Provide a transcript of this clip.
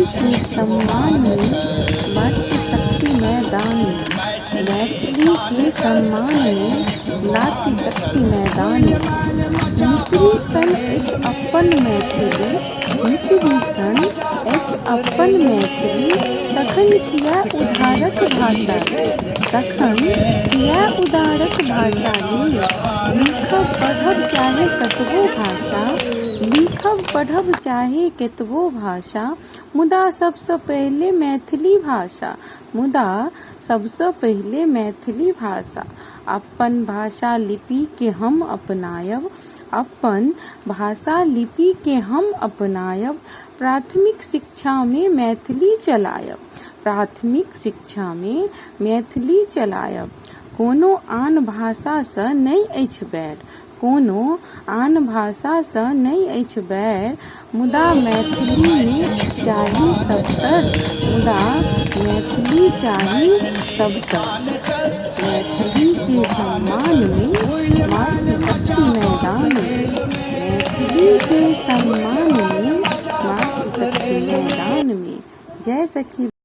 के सम्मान में मातृशक्ति मैदान में, मैथिली के सम्मान में मातृशक्ति मैदान में। मिसरी सन एच अपन मैथिली, मिसरी सन एच अपन मैथिली, तखन किया उदारक भाषा, तखन किया उदारक भाषा लिखब पढ़ब चाहे कतबो भाषा, लिखब पढ़ब चाहे कतबो भाषा, मुदा सबसँ पहिले मैथिली भाषा, मुदा सबसँ पहिले मैथिली भाषा। अपन भाषा लिपि के हम अपनायब, अपन भाषा लिपि के हम अपनायब, प्राथमिक शिक्षा में मैथिली चलायब, प्राथमिक शिक्षा में मैथिली चलायब। कोनो आन भाषा सँ नहि अछि बैर, कोनो आन भाषा सँ नहि अछि बैर, मुदा मैथिली में चाही सबतर, मुदा मैथिली चाही सबतर। मैथिली के सम्मान में मातृशक्ति मैदान में, मैथिली के सम्मान में मातृशक्ति मैदान में। जय सखी।